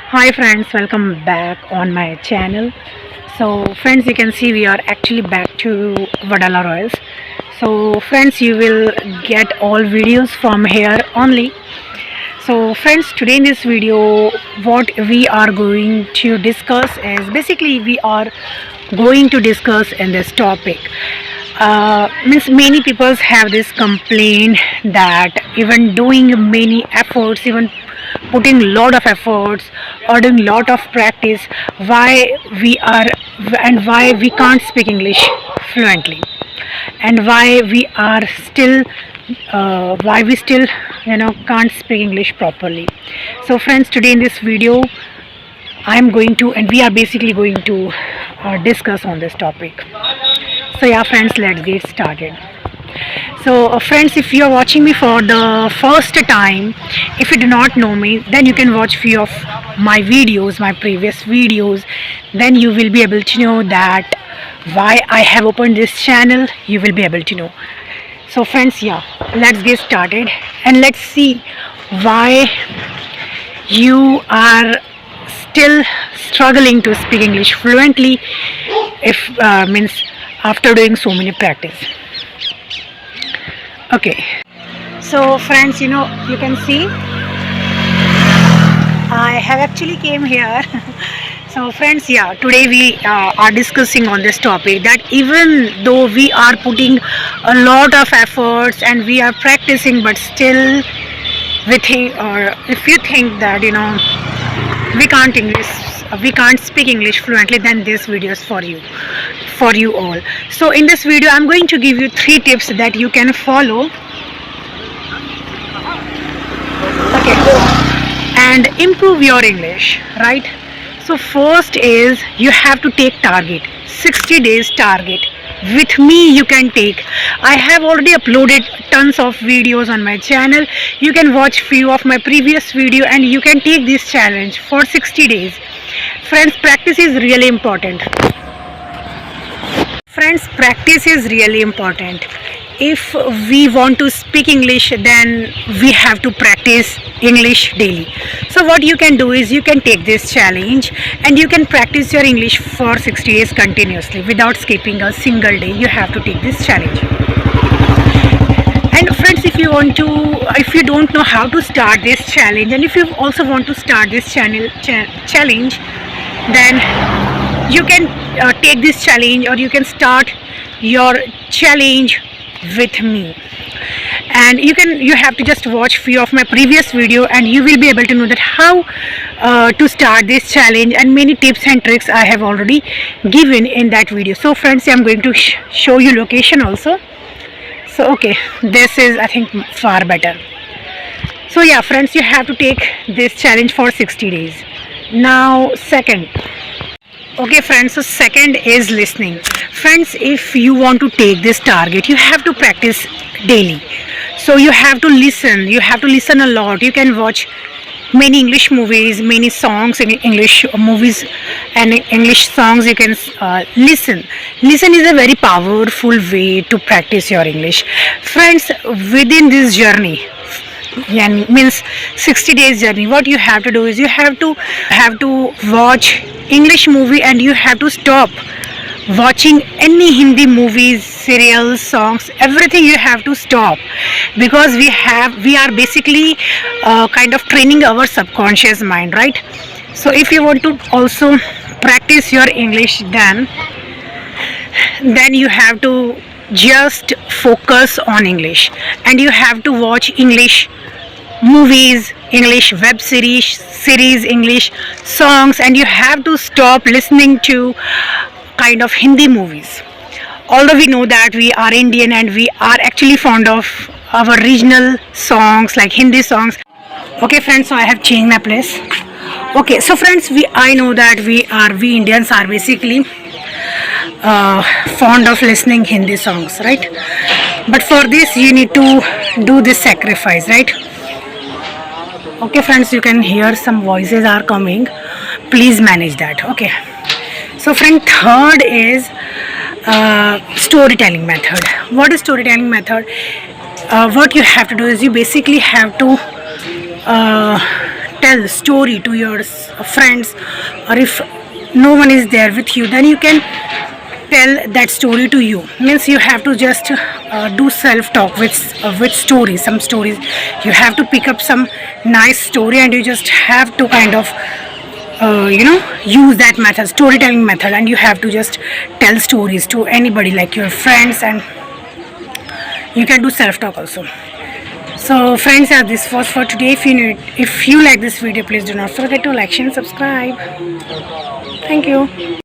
Hi friends, welcome back on my channel. So friends, you can see we are actually back to Vadala Royals. So friends, you will get all videos from here only. So friends, today in this video what we are going to discuss is basically we are going to discuss in this topic. Means many people have this complaint that even doing many efforts, even putting lot of efforts or doing lot of practice, why we are and why we can't speak English fluently, and why we still can't speak English properly. So friends, today in this video I am going to and we are basically going to discuss on this topic. So yeah friends, let's get started. So friends, if you are watching me for the first time, if you do not know me, then you can watch few of my videos, my previous videos, then you will be able to know that why I have opened this channel. You will be able to know. So friends, yeah, let's get started and let's see why you are still struggling to speak English fluently, if means after doing so many practice. Okay, so friends, you can see I have actually came here. So friends, yeah, today we are discussing on this topic that even though we are putting a lot of efforts and we are practicing, but still we think, or if you think that we can't speak English fluently, then this video is for you all. So in this video I'm going to give you 3 tips that you can follow, okay, and improve your English, right? So first is you have to take target, 60 days target. With me you can take, I have already uploaded tons of videos on my channel. You can watch few of my previous video and you can take this challenge for 60 days. Friends, practice is really important. Friends, practice is really important. If we want to speak English, then we have to practice English daily. So what you can do is you can take this challenge and you can practice your English for 60 days continuously without skipping a single day. You have to take this challenge. And friends, if you don't know how to start this challenge, and if you also want to start this challenge, then you can take this challenge, or you can start your challenge with me. And you have to just watch few of my previous video and you will be able to know that how to start this challenge, and many tips and tricks I have already given in that video. So friends, I'm going to show you location also. So okay, this is, I think, far better. So yeah friends, you have to take this challenge for 60 days. Now second, okay friends, so second is listening. Friends, if you want to take this target, you have to practice daily. So you have to listen a lot. You can watch many English movies, many songs in English movies and English songs. You can listen is a very powerful way to practice your English. Friends, within this journey, and means 60 days journey, what you have to do is you have to watch English movie and you have to stop watching any Hindi movies, serials, songs, everything you have to stop, because we are basically kind of training our subconscious mind, right? So if you want to also practice your English, then you have to just focus on English, and you have to watch English movies, English web series, English songs, and you have to stop listening to kind of Hindi movies. Although we know that we are Indian and we are actually fond of our regional songs like Hindi songs. Okay friends, so I have changed my place. Okay, so friends, I know that we Indians are basically fond of listening Hindi songs, right? But for this you need to do this sacrifice, right? Okay friends, you can hear some voices are coming. Please manage that. Okay. So friend, third is storytelling method. What is storytelling method? What you have to do is you basically have to tell a story to your friends, or if no one is there with you, then you can tell that story to you. Means you have to just do self talk with stories, some stories. You have to pick up some nice story, and you just have to kind of use that method, storytelling method, and you have to just tell stories to anybody, like your friends, and you can do self talk also. So friends, this was for today. If you like this video, please do not forget to like, share and subscribe. Thank you.